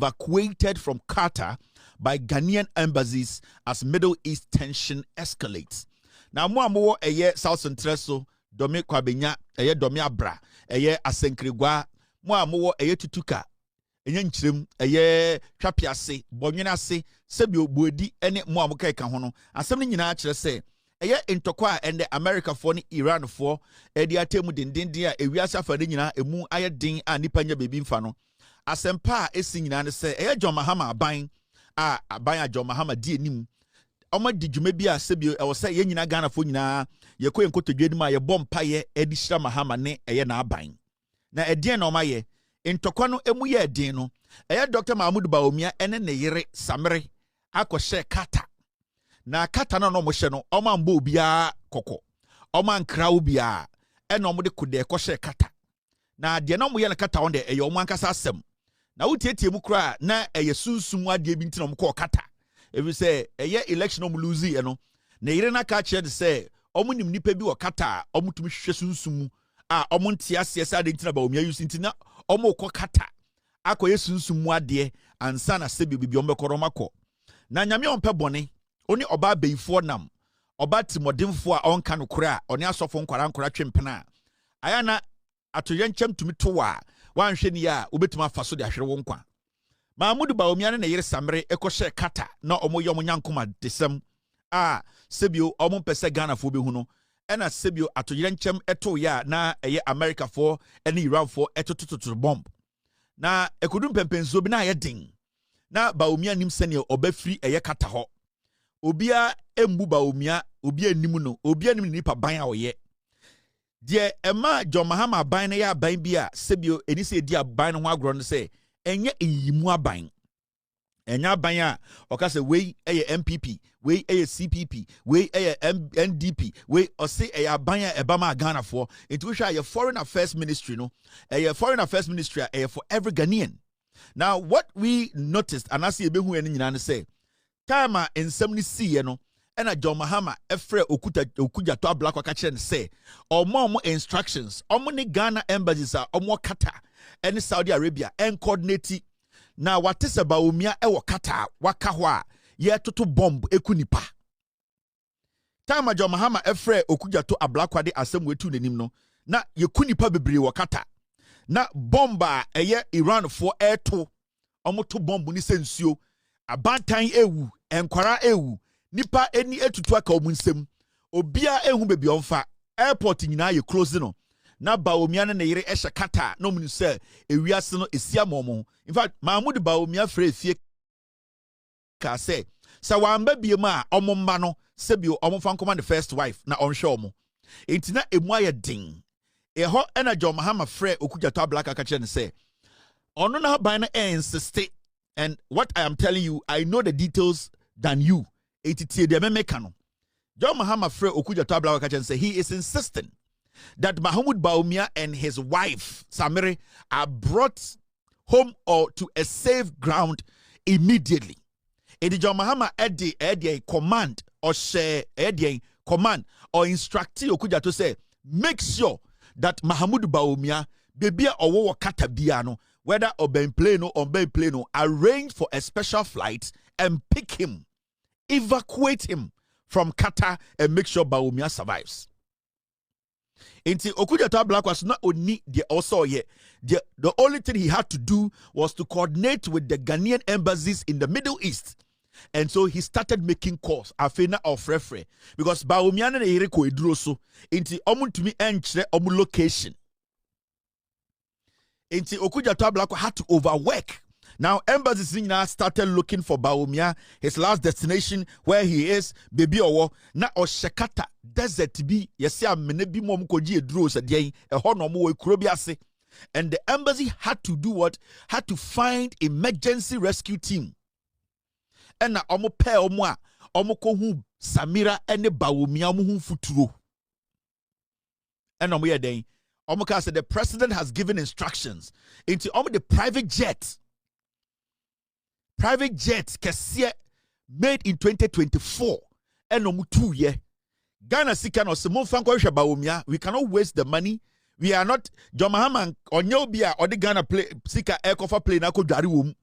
evacuated from Qatar by Ghanaian embassies as Middle East tension escalates. Now, mo eye South Central so domi kwabenya eye domi abra eye asenkrigwa mo eye tutuka enye nchirem eye twapiase bonwena ase sebi obuedi ene mo amoka ka ho no asem ni nyina akire se eye ntokwa ende America for ni Iran for edi atemu dindindin a ewiase afade nyina emu aye din a nipa nya bebi mfa no asempa esi nyina ne se eye John Mahama aban a John Mahama di enim Oma di dwuma bi a sebi e wo se ye nyina Ghana fo nyina ye ko enkotodwe nim a ye bom paye edi hira Mahama ne eye na aban na edien na oma ye ntokwa no emu ye edin no eye Dr Bawumia ene ne yere Samira akɔhye Qatar na Qatar na no mo hye no oma mbo bia kokɔ oma nkra obia ene omo de kode kɔhye Qatar na de na mo ye na Qatar on de eye omo ankasa asem na wotietie mu kra na eye sunsum ade bi ntina omo kɔ Qatar. If you say a year election of Luzi, you know, Nairena catcher say, Omunim nipe bi or Qatar, Omutum Shesunsum, Omuntia Siasa de Bawumia using Tina, Omo Qatar, Ako Yesunsum Wadie, and Sana Sebi Biombe Koromako. Nanyami on Pebone, only Oba Bay for Nam, Oba Timodim for on Kanukra, on Yasofon Korankora Chimpana. Ayana Atoyanchem to me toa, one shenia, Ubetuma Faso de Ashrewonkwa. Mahmoud Bawumia na yere Samira ekɔhye Qatar na omo yom nyankoma desem sebio omo pese Ghana fo behu no ena sebio atoyere nchem eto ya na eye America fo ene Iran fo etotototo bomb na ekudum pempenzo bi na ye din na Bawumia nim sene obafiri eye Qatar ho obia embu Bawumia obia nim no obia nim nipa ban a oye de ema John Mahama ban na ya ban bia sebio enise di aban no ho agro no se enye eyimu aban enya aban a okase we eye MPP we eye CPP we eye NDP we ose eye aban a ebama Ghana for into we share foreign affairs ministry no eye foreign affairs ministry eye for every Ghanaian. Now what we noticed and as ebehu eni nyina ne say time a ensem ni see no ena John Mahama efre okuja to abla kwa kache ne say omo instructions omo ni Ghana embassies a omo Qatar and Saudi Arabia and coordinate na watese Bawumia ewo Qatar waka ho a ye toto bomb ekunipa time John Mahama efre okuja to ablakwade asem wetu nanim no na yekunipa bebre wo Qatar na bomba eye Iran for air to omoto bomb ni sensuo abantan ewu enkwara ewu nipa eni etutu aka omunsem obia ehu bebi onfa airport nyina ye close no na Bawumia na yere ehye Qatar no munu se ewiase no esia momo. In fact Mahmoud Bawumia frɛ fie ka se sa wamba biem a omomba no sebio omfa nkoma the first wife na onhwe omo entina emu aye din eho ena John Mahama frɛ okujato black aka kye ne se ono na ban na insist. And what I am telling you, I know the details than you. Etitie de memeka no John Mahama frɛ okujato black aka kye ne se he is insisting that Mahmoud Bawumia and his wife Samira are brought home or to a safe ground immediately. Edi John Mahama edi command or share command or instruct okuja to say make sure that Mahmoud Bawumia baby or Qatar biano whether on plane or on plane arrange for a special flight and pick him, evacuate him from Qatar and make sure Bawumia survives. Inti okujato black was not only the also yet the only thing he had to do was to coordinate with the Ghanaian embassies in the Middle East, and so he started making calls afena of referee because Bawumia na yere ko eduro so inti omuntumi enkyere omu location inti okujato black had to overwork. Now, embassies now started looking for Bawumia, his last destination, where he is, baby owo, na Oshekata, desert be, yesia menebi mom koji edro sa diay, e hono mo we kurobiase. And the embassy had to do what? Had to find emergency rescue team. And na omo pe omo a, omo ko hu Samira ene Bawumia omo hu futuro. And omo ye den, omo ka say the president has given instructions into omo the private jet kesiye made in 2024 and no 2 year Ghana sika no se monfa kwa hwe Bawumia. We cannot waste the money. We are not John Mahama onye obi a odi Ghana play sika air cover plane akodware wom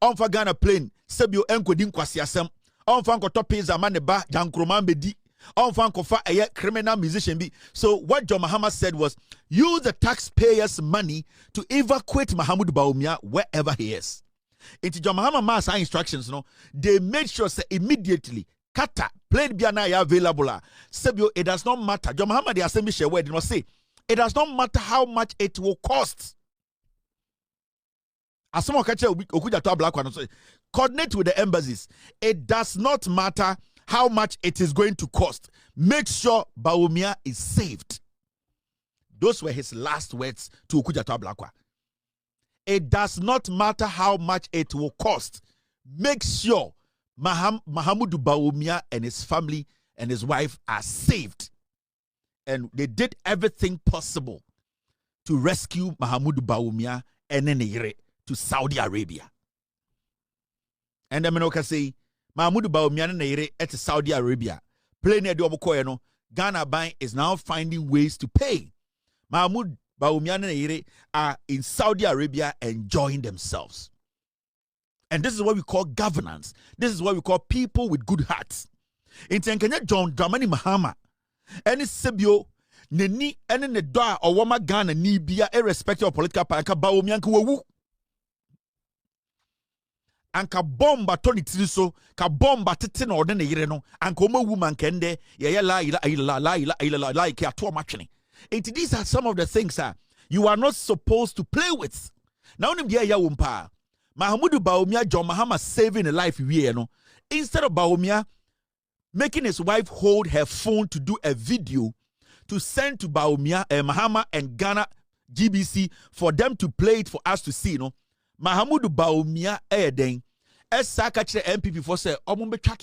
Onfa Ghana plane, Sebio enko din kwasiasem. Onfa nkoto pizza maneba jankroma bedi. Onfa nkofa a criminal musician be. So what John Mahama said was, use the taxpayers' money to evacuate Mahamudu Bawumia wherever he is. Into John Mahama mass instructions, no, they made sure say immediately Qatar plane biana available. Sebio, it does not matter. John Mahama the assembly share word must say, it does not matter how much it will cost. As someone catch Okuja to black one, coordinate with the embassies. It does not matter how much it is going to cost. Make sure Bawumia is saved. Those were his last words to Okuja to Blackwa. It does not matter how much it will cost. Make sure Mahamudu Bawumia and his family and his wife are saved. And they did everything possible to rescue Mahamudu Bawumia and Nenere to Saudi Arabia. And I'm going to say, Mahamudu Bawumia and Nenere at Saudi Arabia. Plane at the Ghana Bank is now finding ways to pay. Mahamudu Bawumia and Nenere are in Saudi Arabia enjoying themselves. And this is what we call governance. This is what we call people with good hearts. In Tenkenya John Dramani Mahama, any Sebio, Neni, any Nedoa or Wama Ghana, Nibia, irrespective of political party, Bawumia Nkuwu. Anka bomba Tony Triso, ka bomba Titin or den Yereno, and Koma woman kende, these are some of the things you are not supposed to play with. Now, Mahamudu Bawumia, John Mahama saving a life instead of Bawumia making his wife hold her phone to do a video to send to Bawumia, Mahama and Ghana GBC for them to play it for us to see, Mahamudu Bawumia then Saka MPP for say omumbe chat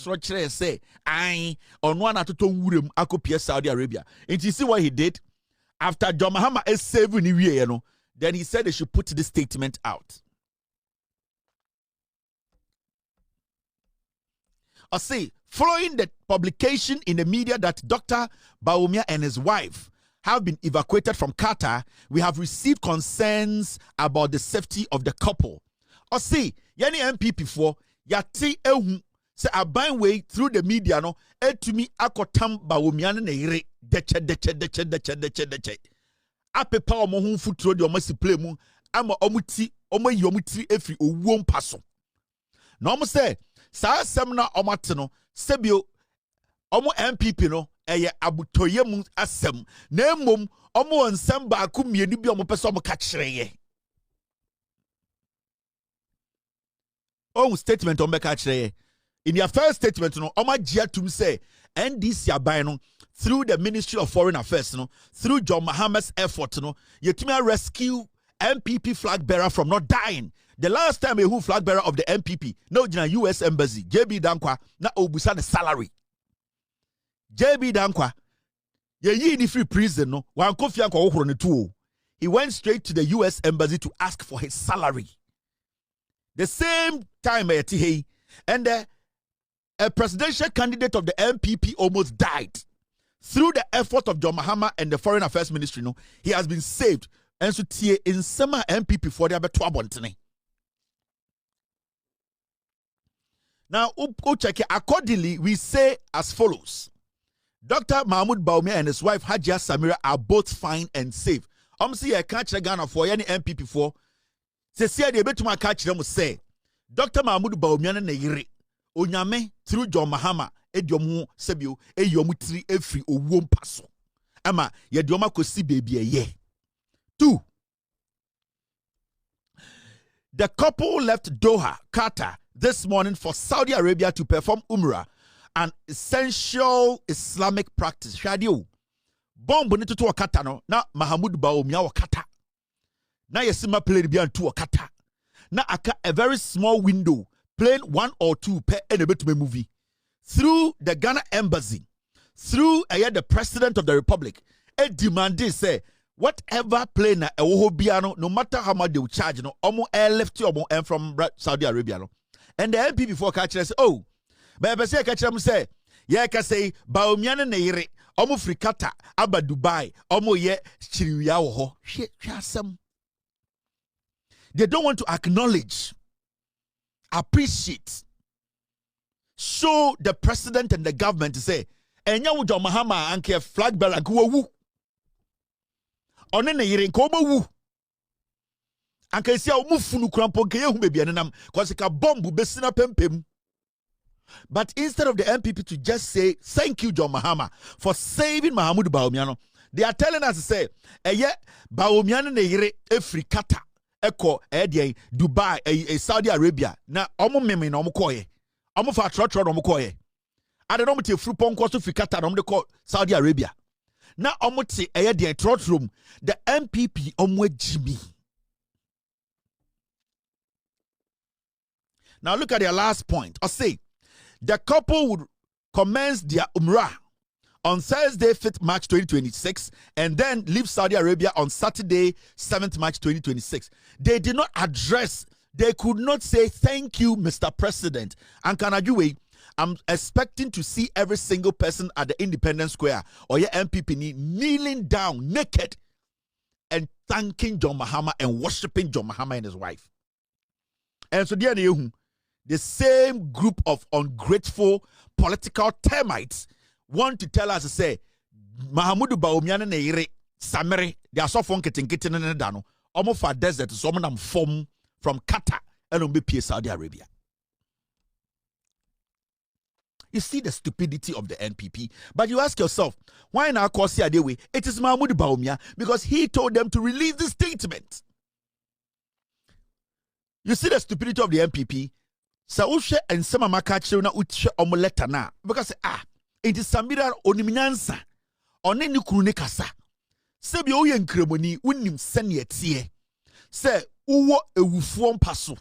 say I on one at wurem akopia Saudi Arabia. And you see what he did after John Mahama is saving the then he said they should put this statement out. I say, following the publication in the media that Dr. Bawumia and his wife have been evacuated from Qatar, we have received concerns about the safety of the couple. I say, yani MPP for yati ehu se aban way through the media no etumi akotam Bawumia ne yire deche apepa omo hu futuro de omo si play mu ama omuti omo yi omutiri efri owuo mpaso na omo se saa asem na omate no sebio omo MPP no eye abutoye mu asem na emom omo nsem ba aku mienu bi omo pese omo ka kireye statement on Bekachre. In their first statement, Oma Jiatum say, NDC Abaino, through the Ministry of Foreign Affairs, through John Mahama's effort, Yetima rescue MPP flag bearer from not dying. The last time a who flag bearer of the MPP, no US Embassy, JB Dankwa, na obusa the salary. JB Dankwa, ye in free prison, no, wan kofi anko okro ne tuo. He went straight to the US Embassy to ask for his salary. The same time, and a presidential candidate of the MPP almost died. Through the effort of John Mahama and the Foreign Affairs Ministry, he has been saved. And so, in some MPP for the Abetuabontene. Now, accordingly, we say as follows: Dr. Mahamudu Bawumia and his wife Hajia Samira are both fine and safe. See, I can't check Ghana for any MPP for. Say they bet my catch them say Dr. Mahamudu Bawumia na yire onyame through John Mahama ediomu sebio eyomutiri efri owuo mpaso ama yedioma kosi baby ye. 2. The couple left Doha, Qatar this morning for Saudi Arabia to perform Umrah, an essential Islamic practice. Shadio bombo ni tutu wa Qatar no na Mahamudu Bawumia wa Qatar. Na yesima plane bi antu wa Qatar. Na aka a very small window, plane 1 or 2 per enebetime movie. Through the Ghana embassy, through the president of the republic, demanded say whatever plane no matter how much they will charge, omo airlift omo from Saudi Arabia. And the MP before catcher say, oh, but say catcher say, yeah, can say Bawumia na yire omo free Qatar aba Dubai omo ye chiriya wo ho. Hwasem. They don't want to acknowledge appreciate, show the president and the government to say, enya wo John Mahama anke flag bearer anke wu. One ne yire nko wu. Anke sia o mufunu krampo nke yehu bebia nenam cause ka bomb besina pempem. But instead of the MPP to just say thank you John Mahama for saving Mahamudu Bawumia no, they are telling us to say eye Bawumia ne yire efri Qatar eko Dubai Saudi Arabia na omo meme na omo koye omo fa trotro na omo koye ade no mte fru ponko so fi Qatar omo de ko Saudi Arabia na omo te trotro the MPP omo agimi. Now look at their last point. I say the couple would commence their umrah on Thursday, 5th March 2026, and then leave Saudi Arabia on Saturday, 7th March 2026. They did not address, they could not say, thank you, Mr. President. And Kanajuwe, I'm expecting to see every single person at the Independence Square or your MPP kneeling down naked and thanking John Mahama and worshiping John Mahama and his wife. And so, the same group of ungrateful political termites want to tell us to say Mahamudu Bawumia ne yire Samira they are so fun kitten ne dano omo fa desert so omo nam from Qatar and on be Saudi Arabia. You see the stupidity of the NPP, but you ask yourself, why now cause Adewe? It is Mahamudu Bawumia because he told them to release the statement. You see the stupidity of the NPP. Sa ushe and sama makache na uche omoleta na because it is Samira oniminyansa one ni kuru ne kasa se bi oye nkremoni unim sene etie se uwo ewufuo mpaso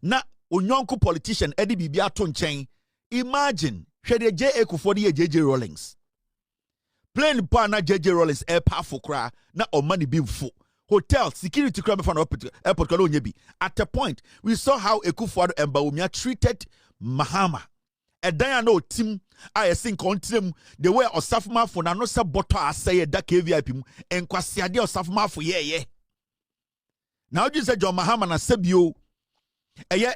na onyonko politician edi bibia ato nchen. Imagine hwede JA kufo de JJ Rawlings plane pa na JJ Rawlings powerful kra na omani bi mfo hotel security crime for airport bi. At a point we saw how Ekufuado and Bawumia treated Mahama. A Diana team I think continue the way of Safma for no sa boto asay da KVIP mu and kwasiade of Safma for ye. Now you say John Mahama na sebio eye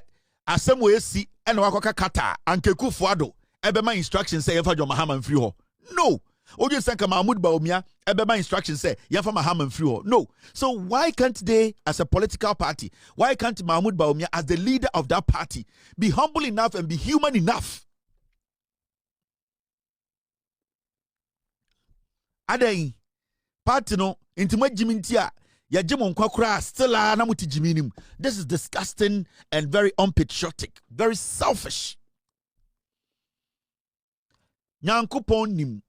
asem we si and wakoka Qatar and Ekufuado ebema instructions say John Mahama free ho. No. Ojo Sanka Mahmoud Bawumia ebema instructions say Yafa Mahama free. No. So why can't they as a political party, why can't Mahmoud Bawumia as the leader of that party be humble enough and be human enough? Adai party no intima jimintia ya jimon kwakura still na muti jiminim. This is disgusting and very unpatriotic, very selfish. Nyankopon nim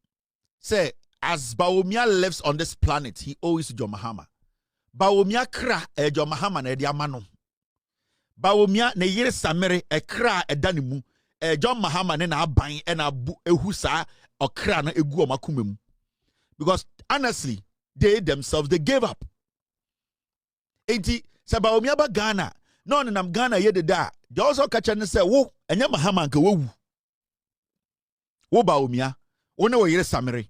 say, as Bawumia lives on this planet, he owes to John Mahama. Bawumia kra John Mahama na edi amano. Bawumia ne yire Samira kra edanimu John Mahama ne na aban e na ehusa okra na egu omakumem. Because honestly, they themselves they gave up. Enti se Bawumia ba Ghana, no nam Ghana ye de da. They also catch and say, "Wo, enya Mahama nke wo. Wo Bawumia, wo ne wo yire Samira."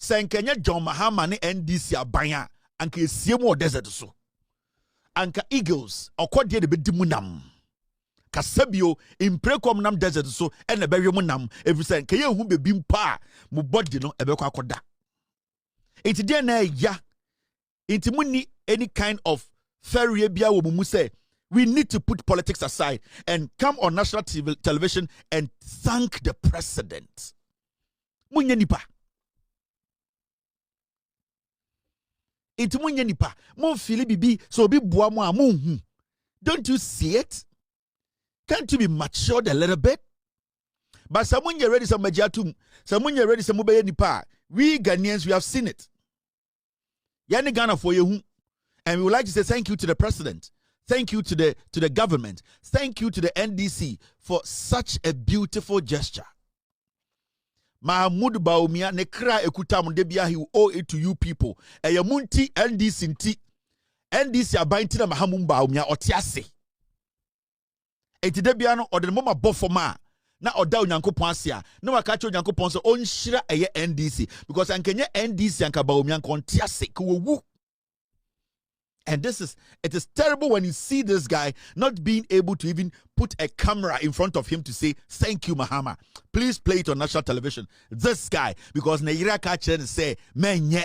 Senkenya John Mahama ne NDC abanya anka esiemu desert so anka eagles okodie de bedimu nam kasabio imprekom nam desert so ene bewemu nam every nke ye hu bebi mpa mu body no ebekwa akoda enti de na ya enti munni any kind of fair bia wo mu say we need to put politics aside and come on national television and thank the president. Munye nipa Intimunye nipa mon fili bibi so bi boa mo amu. Don't you see it? Can't you be matured a little bit? But someone you ready some majatum, someone you ready some mobile nipa. We Ghanaians, we have seen it. Yani Ghana for you, and we would like to say thank you to the president, thank you to the government, thank you to the NDC for such a beautiful gesture. Mahamudu Bawumia ne kra ekutam de bia he owe it to you people. Eyamunti NDC nti NDC abanti na Mahamudu Bawumia otiase. Eti de bia no ode mama bofoma na oda onyankopon ase a na waka che onyankopon so onhyira eye NDC because ankenye NDC anka Bawumia nko otiase ko wu. And it is terrible when you see this guy not being able to even put a camera in front of him to say, thank you, Mahama. Please play it on national television. This guy, because Nigeria catch and say, man, yeah.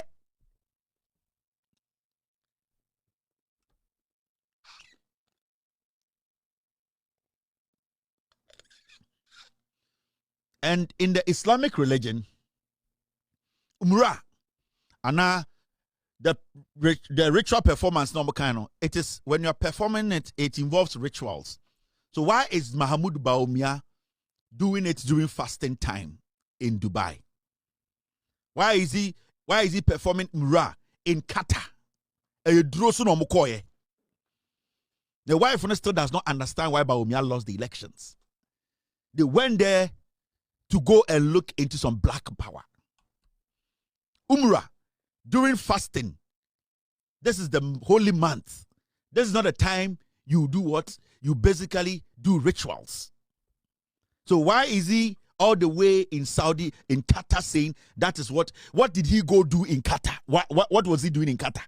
And in the Islamic religion, umrah, and the ritual performance, normal kind of, it is when you are performing it, it involves rituals. So why is Mahmoud Bawumia doing it during fasting time in Dubai? Why is he performing umrah in Qatar? The wife still does not understand why Bawumia lost the elections. They went there to go and look into some black power. Umrah, during fasting, this is the holy month. This is not a time you do what? You basically do rituals. So why is he all the way in Saudi, in Qatar, saying that is what did he go do in Qatar? What was he doing in Qatar?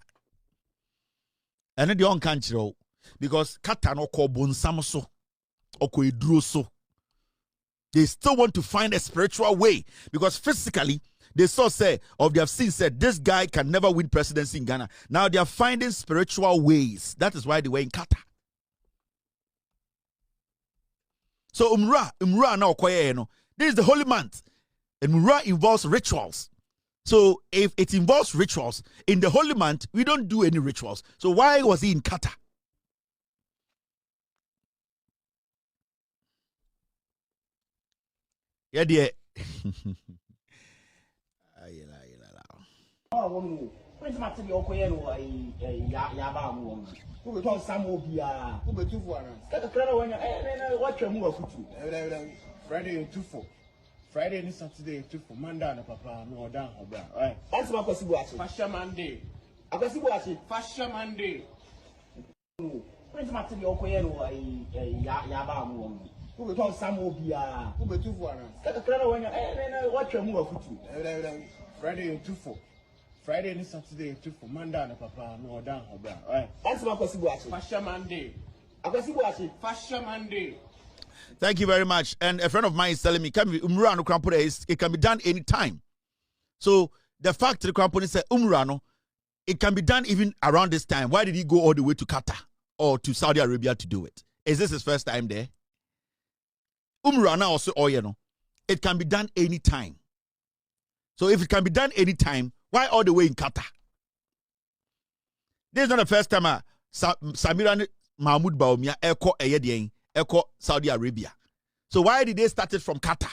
And then the on country, because Qatar no ko bonsamso or ko idroso. They still want to find a spiritual way, because physically they saw say, or they have seen said, this guy can never win presidency in Ghana. Now they are finding spiritual ways. That is why they were in Qatar. So umrah now this is the holy month, and umrah involves rituals. So if it involves rituals in the holy month, we don't do any rituals. So why was he in Qatar? Yeah, dear. Friday and Saturday, 2 for Monday, Papa, no down, right? That's my possible. Fascia Monday. I can see what Fascia Monday. Prince Matthew Okoyeno, Yaba, who will call some Obia, who will 2 for watch your move. Friday and 2 for Friday and Saturday, 2 for Monday, Papa, no down, right? That's my possible. Fascia Monday. I can see what Fascia Monday. Thank you very much. And a friend of mine is telling me, it can be done anytime. So the fact the company said Umrano, it can be done even around this time. Why did he go all the way to Qatar or to Saudi Arabia to do it? Is this his first time there? Umrana also, it can be done anytime. So if it can be done anytime, why all the way in Qatar? This is not the first time Samira Mahmoud Bawumia Echo Saudi Arabia. So why did they start it from Qatar?